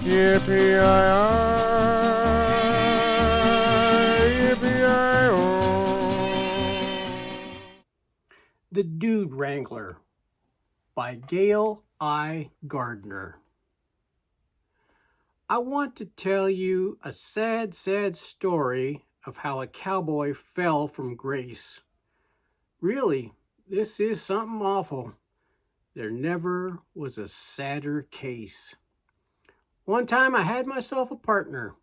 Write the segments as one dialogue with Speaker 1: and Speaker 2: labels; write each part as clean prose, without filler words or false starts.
Speaker 1: The Dude Wrangler by Gail I Gardner. I want to tell you a sad, sad story of how a cowboy fell from grace. Really, this is something awful. There never was a sadder case. One time I had myself a partner.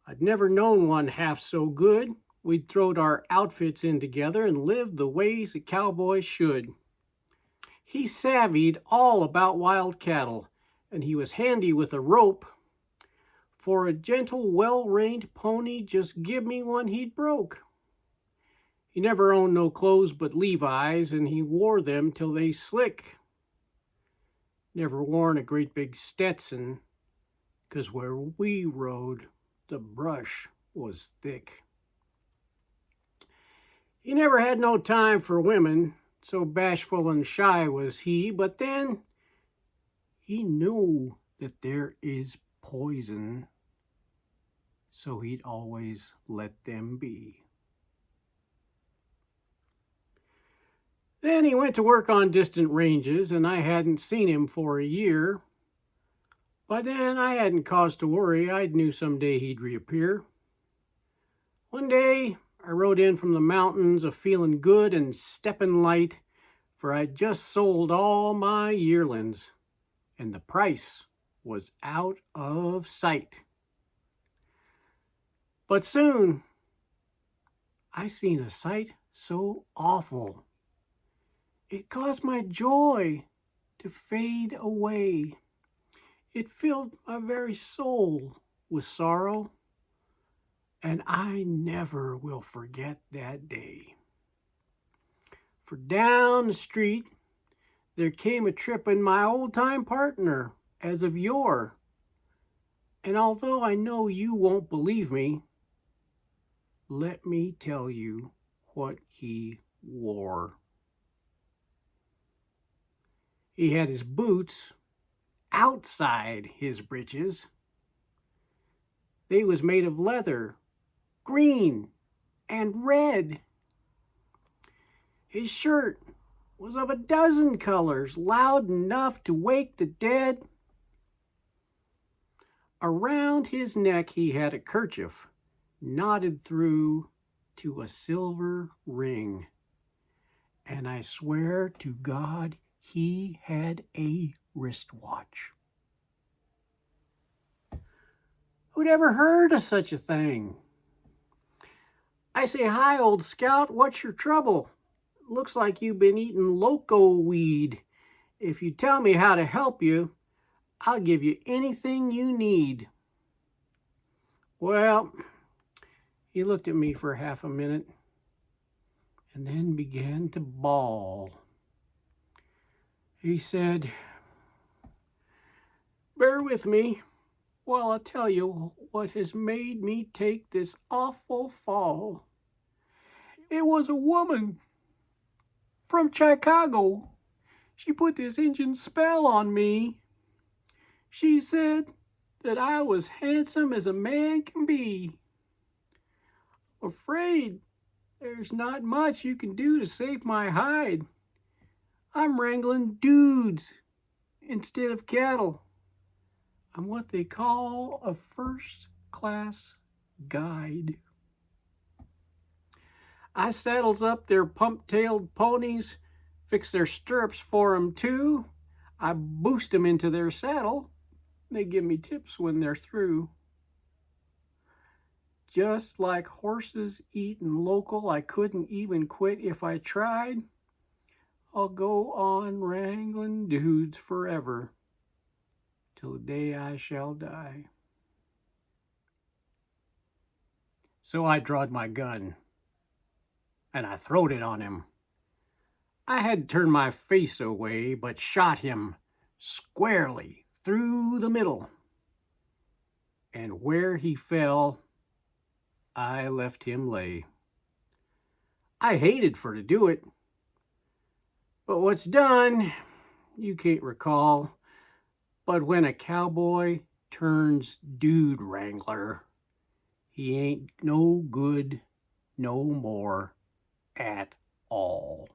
Speaker 1: I'd never known one half so good. We'd throwed our outfits in together and lived the ways a cowboy should. He savvied all about wild cattle, and he was handy with a rope. For a gentle, well-reined pony, just give me one he'd broke. He never owned no clothes but Levi's, and he wore them till they slick. Never worn a great big Stetson, 'cause where we rode, the brush was thick. He never had no time for women, so bashful and shy was he, but then he knew that there is poison, so he'd always let them be. Then he went to work on distant ranges, and I hadn't seen him for a year. By then I hadn't cause to worry. I knew someday he'd reappear. One day I rode in from the mountains a-feeling good and steppin' light, for I'd just sold all my yearlings, and the price was out of sight. But soon I seen a sight so awful, it caused my joy to fade away. It filled my very soul with sorrow, and I never will forget that day. For down the street there came a trippin' my old-time partner, as of yore. And although I know you won't believe me, let me tell you what he wore. He had his boots outside his breeches. They was made of leather, green and red. His shirt was of a dozen colors, loud enough to wake the dead. Around his neck he had a kerchief knotted through to a silver ring. And I swear to God he had a wristwatch. Who'd ever heard of such a thing? I say, "Hi, old scout, what's your trouble? Looks like you've been eating loco weed. If you tell me how to help you, I'll give you anything you need." Well, he looked at me for half a minute and then began to bawl. He said, "Bear with me while I tell you what has made me take this awful fall. It was a woman from Chicago. She put this Injun spell on me. She said that I was handsome as a man can be. Afraid there's not much you can do to save my hide. I'm wrangling dudes instead of cattle. I'm what they call a first-class guide. I saddles up their pump-tailed ponies, fix their stirrups for 'em too. I boost 'em into their saddle. They give me tips when they're through. Just like horses eating local, I couldn't even quit if I tried. I'll go on wrangling dudes forever, till the day I shall die." So I drawed my gun, and I throwed it on him. I had turned my face away, but shot him squarely through the middle. And where he fell, I left him lay. I hated for to do it, but what's done, you can't recall. But when a cowboy turns Dude Wrangler. He ain't no good no more at all.